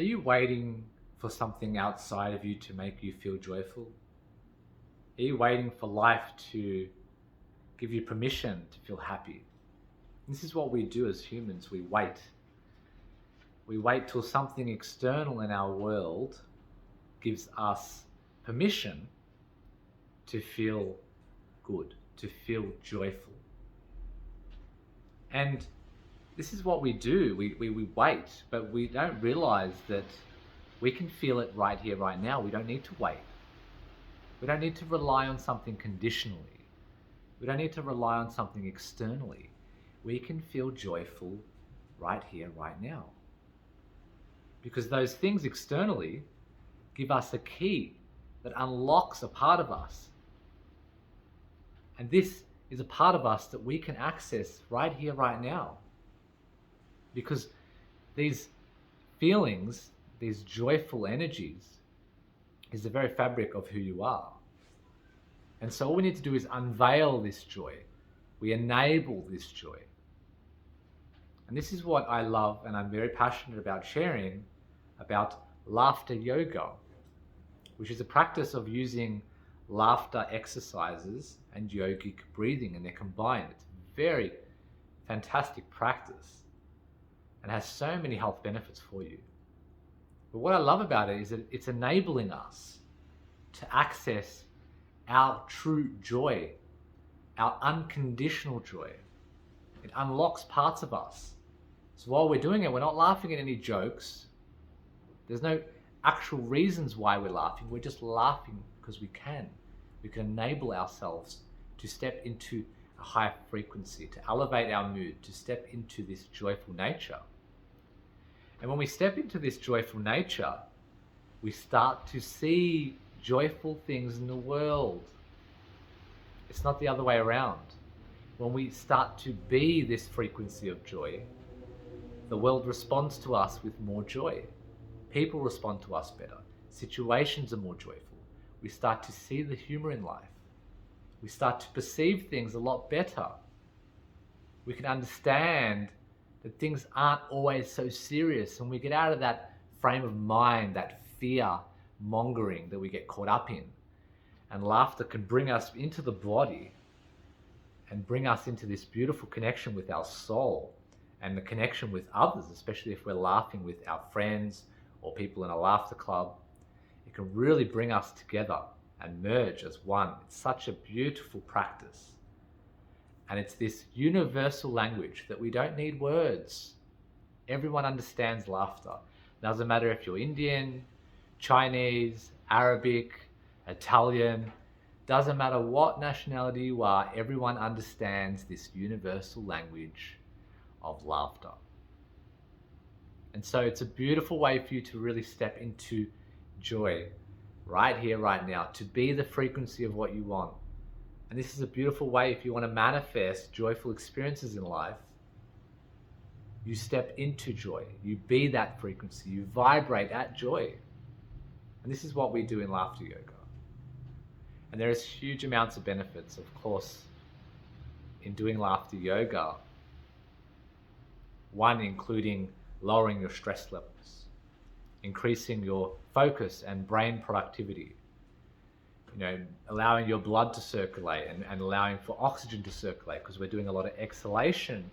Are you waiting for something outside of you to make you feel joyful? Are you waiting for life to give you permission to feel happy? This is what we do as humans. We wait. We wait till something external in our world gives us permission to feel good, to feel joyful. And this is what we do. We wait, but we don't realize that we can feel it right here, right now. We don't need to wait. We don't need to rely on something conditionally. We don't need to rely on something externally. We can feel joyful right here, right now. Because those things externally give us a key that unlocks a part of us. And this is a part of us that we can access right here, right now. Because these feelings, these joyful energies, is the very fabric of who you are. And so all we need to do is unveil this joy. We enable this joy. And this is what I love and I'm very passionate about sharing about laughter yoga, which is a practice of using laughter exercises and yogic breathing, and they're combined. It's a very fantastic practice and has so many health benefits for you. But what I love about it is that it's enabling us to access our true joy, our unconditional joy. It unlocks parts of us. So while we're doing it, we're not laughing at any jokes. There's no actual reasons why we're laughing. We're just laughing because we can. We can enable ourselves to step into a higher frequency, to elevate our mood, to step into this joyful nature. And when we step into this joyful nature, we start to see joyful things in the world. It's not the other way around. When we start to be this frequency of joy, the world responds to us with more joy. People respond to us better. Situations are more joyful. We start to see the humor in life. We start to perceive things a lot better. We can understand that things aren't always so serious, and we get out of that frame of mind, that fear mongering that we get caught up in. And laughter can bring us into the body and bring us into this beautiful connection with our soul and the connection with others, especially if we're laughing with our friends or people in a laughter club. It can really bring us together and merge as one. It's such a beautiful practice. And it's this universal language that we don't need words. Everyone understands laughter. Doesn't matter if you're Indian, Chinese, Arabic, Italian, doesn't matter what nationality you are, everyone understands this universal language of laughter. And so it's a beautiful way for you to really step into joy right here, right now, to be the frequency of what you want. And this is a beautiful way if you want to manifest joyful experiences in life. You step into joy, you be that frequency, you vibrate at joy. And this is what we do in laughter yoga. And there is huge amounts of benefits, of course, in doing laughter yoga. One, including lowering your stress levels, increasing your focus and brain productivity, allowing your blood to circulate and allowing for oxygen to circulate, because we're doing a lot of exhalation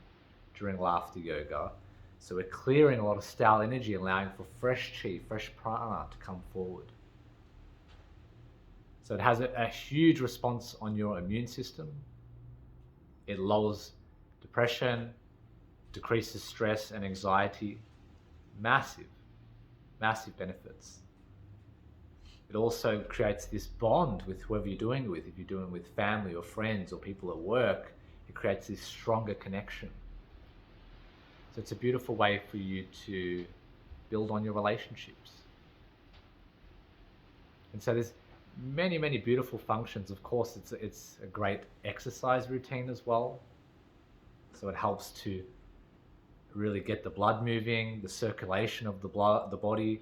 during laughter yoga. So we're clearing a lot of stale energy, allowing for fresh chi, fresh prana to come forward. So it has a huge response on your immune system. It lowers depression, decreases stress and anxiety. Massive, massive benefits. It also creates this bond with whoever you're doing it with. If you're doing it with family or friends or people at work, it creates this stronger connection. So it's a beautiful way for you to build on your relationships. And so there's many, many beautiful functions. Of course, it's a great exercise routine as well. So it helps to really get the blood moving, the circulation of the body.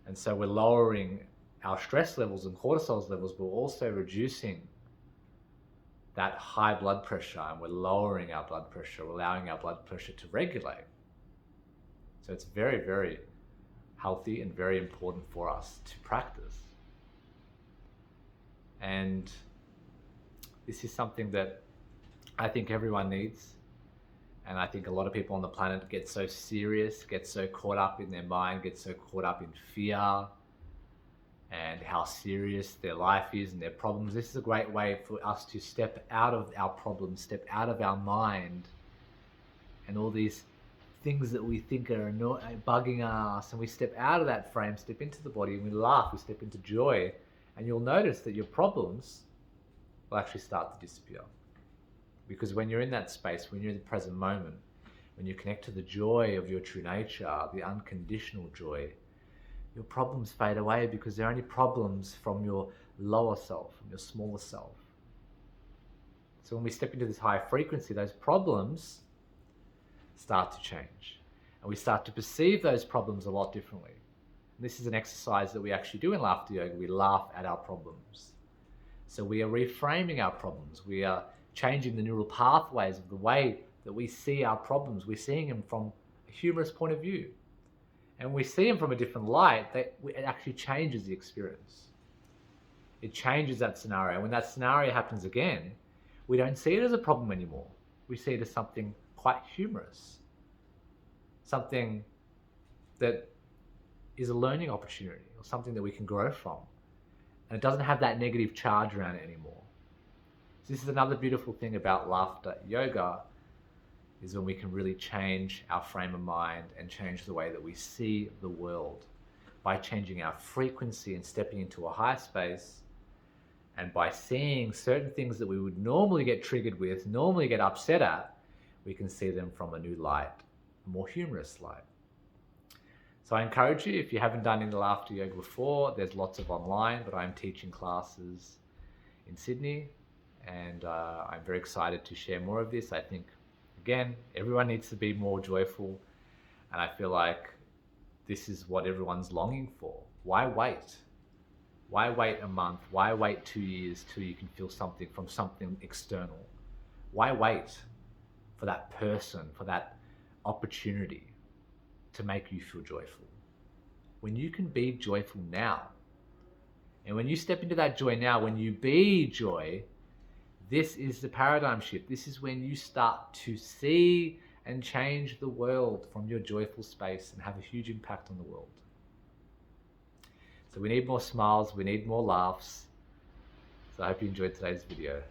And so we're lowering our stress levels and cortisol levels, but we're also reducing that high blood pressure, and we're lowering our blood pressure, allowing our blood pressure to regulate. So it's very, very healthy and very important for us to practice. And this is something that I think everyone needs. And I think a lot of people on the planet get so serious, get so caught up in their mind, get so caught up in fear and how serious their life is and their problems. This is a great way for us to step out of our problems, step out of our mind and all these things that we think are bugging us, and we step out of that frame, step into the body, and we laugh, we step into joy, and you'll notice that your problems will actually start to disappear. Because when you're in that space, when you're in the present moment, when you connect to the joy of your true nature, the unconditional joy, your problems fade away, because they're only problems from your lower self, from your smaller self. So when we step into this high frequency, those problems start to change, and we start to perceive those problems a lot differently. And this is an exercise that we actually do in laughter yoga. We laugh at our problems. So we are reframing our problems. We are changing the neural pathways of the way that we see our problems. We're seeing them from a humorous point of view. And we see them from a different light, it actually changes the experience. It changes that scenario. When that scenario happens again, we don't see it as a problem anymore. We see it as something quite humorous. Something that is a learning opportunity, or something that we can grow from. And it doesn't have that negative charge around it anymore. So this is another beautiful thing about laughter yoga, is when we can really change our frame of mind and change the way that we see the world by changing our frequency and stepping into a higher space, and by seeing certain things that we would normally get triggered with, normally get upset at, we can see them from a new light, a more humorous light. So I encourage you, if you haven't done any laughter yoga before, there's lots of online, but I'm teaching classes in Sydney, and I'm very excited to share more of this. I think, again, everyone needs to be more joyful, and I feel like this is what everyone's longing for. Why wait? Why wait a month? Why wait 2 years till you can feel something from something external? Why wait for that person, for that opportunity to make you feel joyful? When you can be joyful now, and when you step into that joy now, when you be joy, this is the paradigm shift. This is when you start to see and change the world from your joyful space and have a huge impact on the world. So we need more smiles, we need more laughs. So I hope you enjoyed today's video.